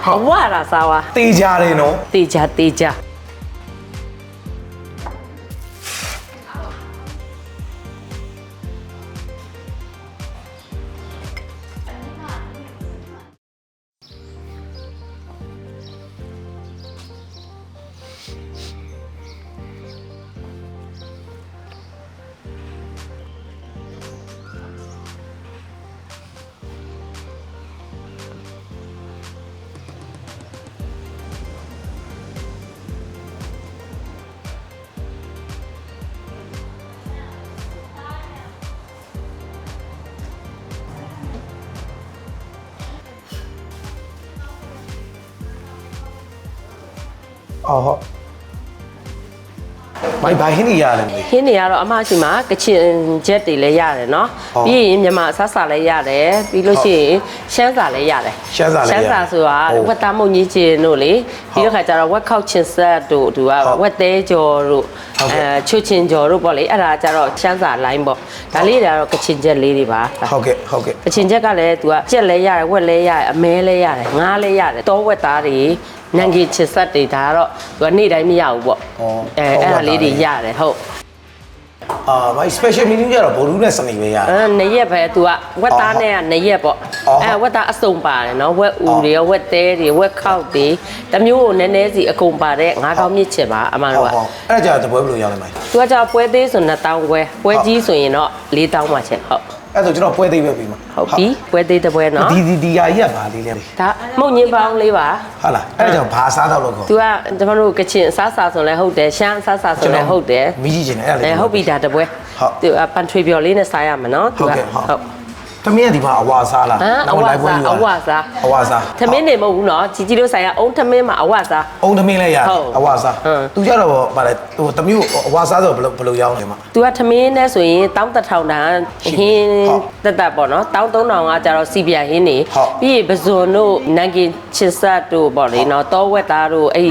哇啦啥哇？တေးကြတယ်နော် 地家地家。အော်ဟုတ်ဘိုင်ဟင်းနေရတယ်မေ ဟင်းတွေကတော့အမရှိမှာကချင်ချက်တွေလည်းရတယ်နော်ပြီးရင်မြန်မာအစားစာလည်းရတယ်ပြီးလို့ရှိရင်ရှမ်းစာလည်းရတယ်ရှမ်းစာဆိုတာဝက်သားမုံကြီးကျင်တို့လေပြီးတော့ခါကျတော့ဝက်ခောက်ချင်ဆက်တို့သူကဝက်သေးကြော်တို့ချွတ်ချင်ကြော်တို့ပေါ့လေအဲ့ဒါကျတော့ရှမ်းစာလိုင်းပေါ့ဒါလေးတွေကတော့ကချင်ချက်လေးတွေပါဟုတ်ကဲ့ကချင်ချက်ကလည်းသူကချက်လည်းရတယ်ဝက်လည်းရတယ်အမဲလည်းရတယ်ငါးလည်းရတယ်တောဝက်သားတွေနန်ဂီချစ်ဆက်တွေဒါကတော့သူကနေ့တိုင်းမရဘူးပေါ့အဲ့ဒါလေးတွေရတယ်ဟုတ်မိုင် special menu ကြတော့ဗိုလ်လူနဲ့စနေပဲရတယ်နှစ်ရက်ပဲသူကဝက်သားနဲ့ကနှစ်ရက်ပေါ့ဝက်သားအစုံပါတယ်နော်ဝက်ဥတွေဝက်သေးတွေဝက်ခောက်တွေတမျိုးကိုနည်းနည်းစီအကုန်ပါတဲ့ငါးကောင်းမြစ်ချင်ပါအမှန်တော့အဲ့ဒါကြတော့တပွဲဘယ်လိုရောက်လဲမိုင်သူကကြောပွဲသေးဆို2000ပွဲကြီးဆိုရင်တော့4000ပါချက်ဟုတ်အဲ့ဆိုကျွန်တော်ပွဲသေးပဲပြီးမှာဟုတ်ပြီပွဲသေးတစ်ပွဲနော်ဒီဟာကြီးကဘာလေးလဲဒါမုံညင်းပေါင်းလေးပါဟုတ်လားအဲ့ဒါကြောင့်ဘာစားတော့လို့ခေါ်သူကကျွန်တော်တို့ကချင်အစားစာဆိုလဲဟုတ်တယ်ရှမ်းအစားစာဆိုလဲဟုတ်တယ်မီးကြီးချင်တယ်အဲ့ဒါဟုတ်ပြီဒါတစ်ပွဲသူပန်ထရီပြော်လေးနဲ့စားရမှာနော်သူကဟုတ်သမင်းကဒီမှာအဝါစားလားအဝါစားသမင်းနေမဟုတ်ဘူးနော်ជីတို့ဆိုင်ကအုံးသမင်းမှာအဝါစားအုံးသမင်းလည်းရအဝါစားသူကြတော့ဗါလဲဟိုသမီးအဝါစားဆိုဘယ်လိုရောင်းလဲမှာသူကသမင်းနဲ့ဆိုရင်11000တန်ဟင်းတက်ပေါ့နော်13000ကကျတော့စီပြဟင်းနေပြီးရင်ပဇွန်တို့နန်ကင်ချစ်ဆက်တို့ပေါ့လေနော်တောဝက်သားတို့အဲ့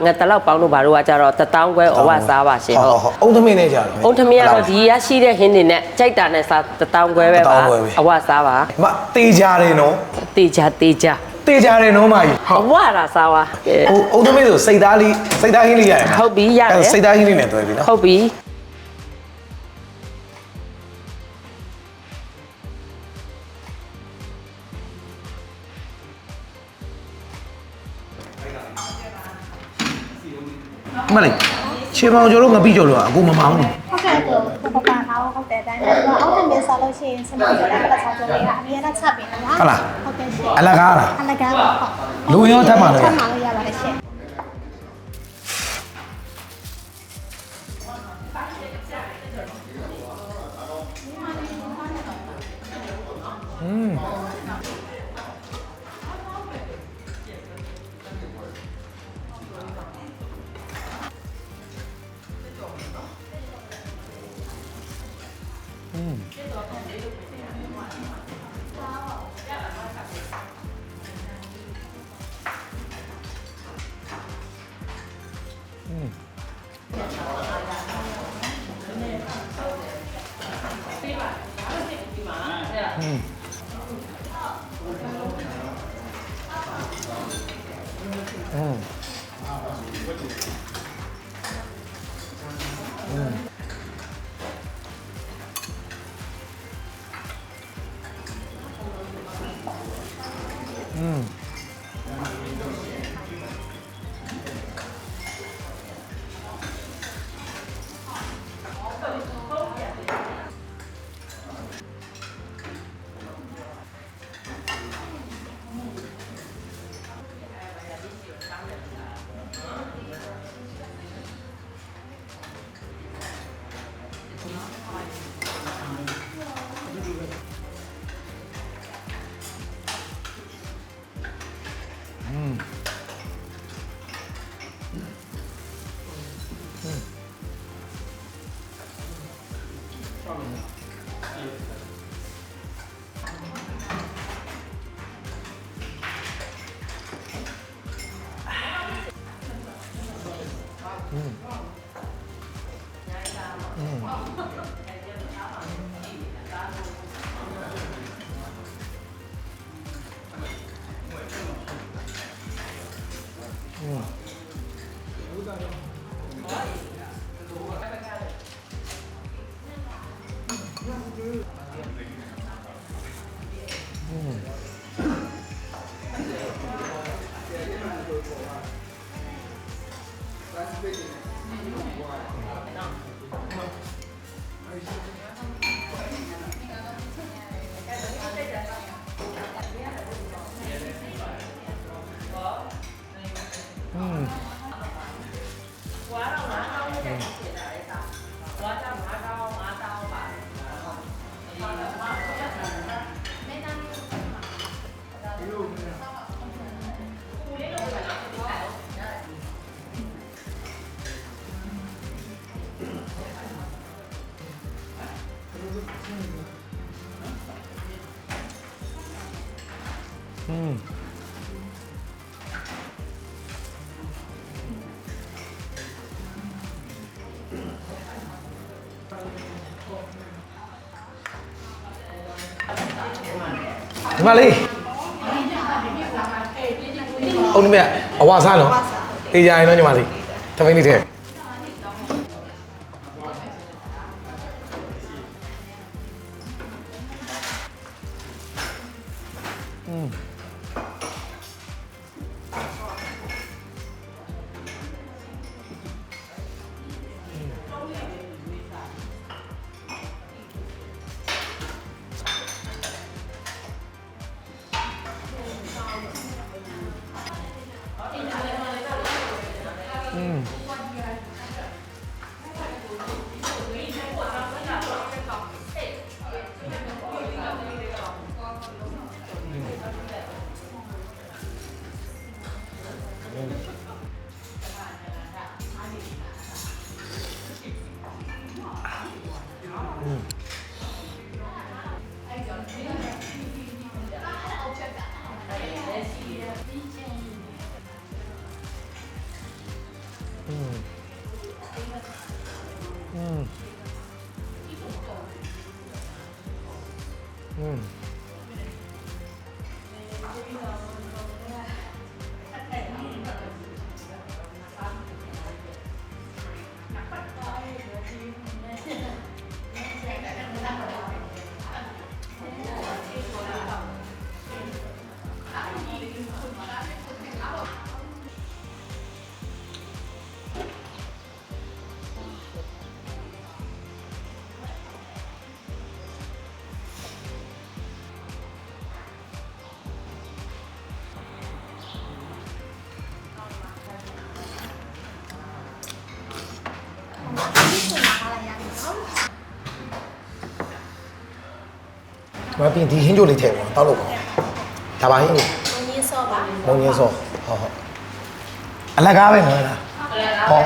ငါတလောက်ပေါင်းတို့ဘာတို့ကကျတော့1000ခွဲအဝါစားပါရှင်ဟုတ်အုံးသမင်းနဲ့ကြတယ်အုံးသမင်းကတော့ဒီရရှိတဲ့ဟင်းတွေနဲ့ကြိုက်တာနဲ့စား1000ခွဲပဲပါအဝစားပါမတေးကြတယ်နော်တေးကြတေးကြတယ်နော်မကြီးအဝလာစားပါအုံးသမီးဆိုစိတ်သားဟင်းလေးရတယ်ဟုတ်ပြီရတယ်စိတ်သားဟင်းလေးနဲ့တွဲပြီနော်ဟုတ်ပြီမလေးချေမောင်ကျော်တို့ငပိကျော်တို့ကအကိုမမောင်းဘူးဟုတ်ကဲ့ကိုပါထားဟုတ်တယ်တိုင်းတော့အောက်ထပ်မြင်စားလို့ရှိရင်စမောင်ကျော်လည်းတစ်ခြားကျော်လေးကအမြဲတမ်းချက်ပေးတယ်နော်ဟုတ်လားဟုတ်ကဲ့ရှင်အလကားလားအလကားပါဟုတ်လူရောထပ်မှာလို့ထပ်မှာလို့ရပါတယ်ရှင် ဒီမှာလေးအုံးနမအဝါစားနော်တေးကြရင်တော့ညီမလေးတပိန်းလေးထဲမပြင်ဒီဟင်းကြိုလေးထည့်ပါတောက်လို့ပါဒါပါဟင်းကြီး မုံကြီးစောပါ မုံရင်းစောဟုတ်ဟုတ်အလကားပဲနော်လားဟော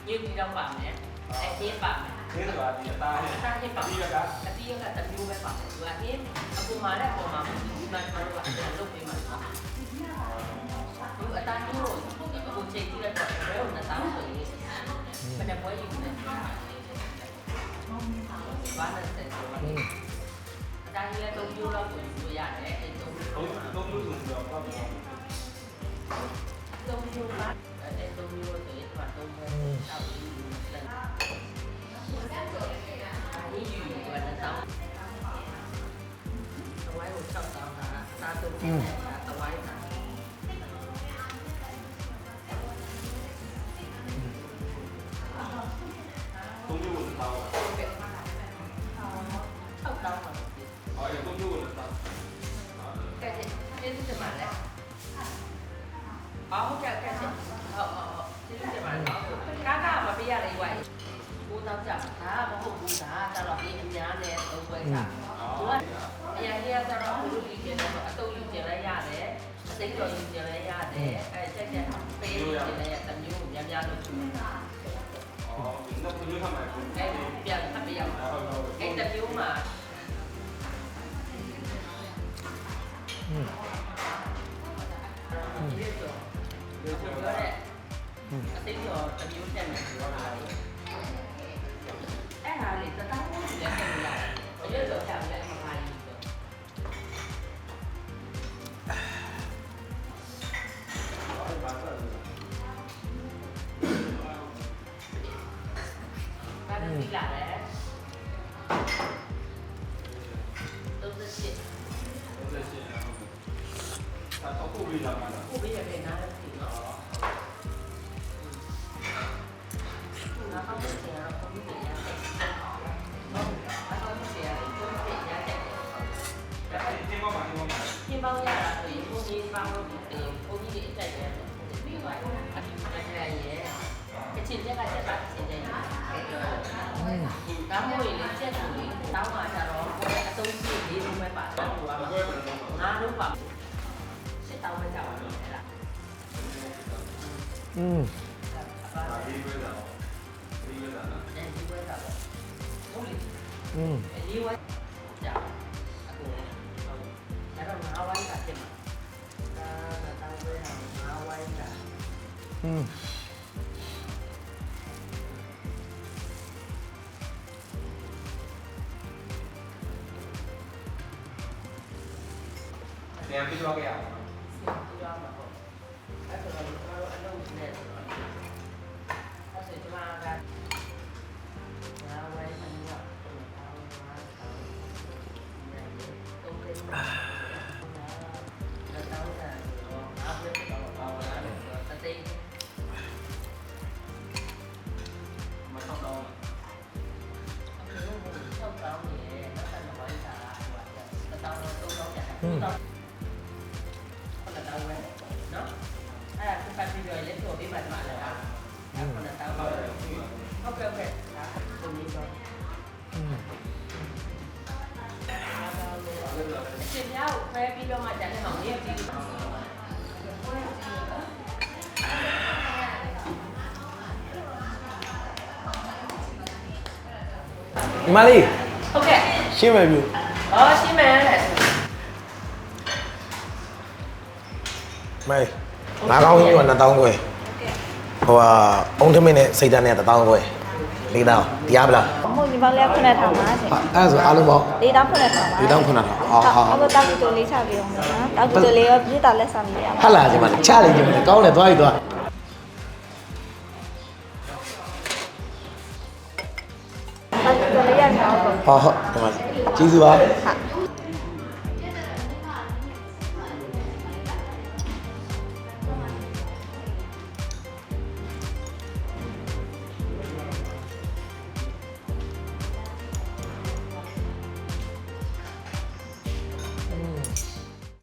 ညစ်ပြီးတော့ပါမယ်အသေးပါမယ်သေးဆိုတာဒီအသားနဲ့အသားနဲ့ပါအတီးရကတမျိုးပဲပါမယ်သူကဟင်းအပူမာတဲ့ပုံမှာဒီမှာကျွန်တော်ကလုပ်ပေးမှာသူအသားမျိုးကိုချိန်ကြည့်လိုက်တော့ဘယ်လိုနဲ့တောင်းဆိုရင်မနေ့ပွဲယူနေဘာနဲ့ဆက်ဆိုတော့အသားကြီးလည်း3မျိုးလောက်ကိုယူရတယ်အဲ3မျိုးဆိုတော့တော့3မျိုးပါအဲ3မျိုးဆိုရင်တော့3မျိုးတောက်ပြီးလက်ဒီယူရတဲ့တောင်းတဝိုင်းကို6တောင်းတာစားတုံးနေတာတဝိုင်းတာဟုတ်ကဲ့ကဲ့ဟုတ်ကျေးဇူးတင်ပါတယ်ကားမပေးရလေဝိုင်းကိုတော့ကြာဒါမဟုတ်ဘူးဒါကျတော့ဒီအများနဲ့သုံးပွဲချသူကအရင်ကကျတော့လူကြီးကျတော့အတုပ်ယူကျလိုက်ရတယ်အသိတော်ယူကျလိုက်ရတယ်အဲချက်ချက်ပေးယူကျလိုက်ရတမျိုးများများလို့သူ ပြန်ထပ်ပြရအောင်အဲ့တမျိုးမှာဒီလိုပြောတဲ့အသိတော်တမျိုးတက်နေပြောတာလေအဲ့ဟာလေတသားလုံးလည်းတက်နေရတယ်အရွက်တော့ကြောက်လည်းမပါဘူးဒီလာတယ်ကိုပြီးရတဲ့နားလည်းဒီတော့နားတော့ပြန်တော့ကိုပြီးရတယ်ဟုတ်အဲ့တော့ပြန်ရတယ်ကိုပြီးရတယ်ဒါပေမဲ့ဒီမှာရတာဆိုရင်ကိုကြီးပေါင်းလို့ဒီကိုကြီးအတိုက်ရတယ်ပြီးသွားတယ်အဲ့ဒါရဲ့အချင်းချက်ကချက်တာအချင်းချက်ဒါမို့လေချက်တူလေးတောင်းမှကြတော့ကိုယ်အသုံးပြည့်လေးလုံးပဲပါတော့ဟိုကငါတို့ပါစစ်တောင်းမကြပါဘူးအဲ့ဒါဒီဝဲတာဟုတ်လေဒီဝဲကြာအခုဒါတော့ငါဝိုင်းတာဖြစ်မှာဒါတောင်းဝဲတာငါဝိုင်းတာပြန်ပြီးတော့ကြရအောင် ပြီးတော့မှာပေါ့အဲ့ဒါတော့ကျွန်တော်တို့အလုပ်နဲ့ဆိုတော့အဲ့ဆိုကျွန်တော်ကငါဝိုင်းအနည်းတော့တုံးတယ်ဒါတောင်းတာတော့အားပြတ်တော့ပါလာတယ်တသိန်းမတော့တော့အခုတော့တောင်းနေတယ်တော့ဆက်မဝိုင်းတာဟိုကတောင်းတော့တော့ကြာတယ်နော်အဲ့ဒါคือปัจจุบันเล่นตัวพี่บัตรมาแล้วคนละตั้งโอเคตรงนี้ก็เสียแล้วแพ้พี่เรามาจากในห้องนี้จริงมาลี โอเค ရှင်းမယ်ပြ อ๋อชิแม่แหละ မဲငါကောင်းကြီးက2000ခွဲဟိုကအုံးထမင်းနဲ့စိတ်ဓာတ်နဲ့1000ခွဲ4000တရားဗလား မဟုတ်ဒီပေါင်းလေး9ထောင်ပါရှင် အဲ့ဒါဆိုအားလုံးပေါင်း ၄တောင်း9ထောင်ပါ 4000 9000ဟာဟာ အခုတောက်တူလေးချပြီးအောင်နော်တောက်တူလေးရောပြည့်တာလက်ဆောင်လေးရပါ ဟာလာဒီမှာချလိုက်ကြမယ်ကောင်းတယ်သွားပြီသွား တောက်တူလေးရအောင် ဟောဟုတ်ဒီမှာကျေးဇူးပါ ဟာ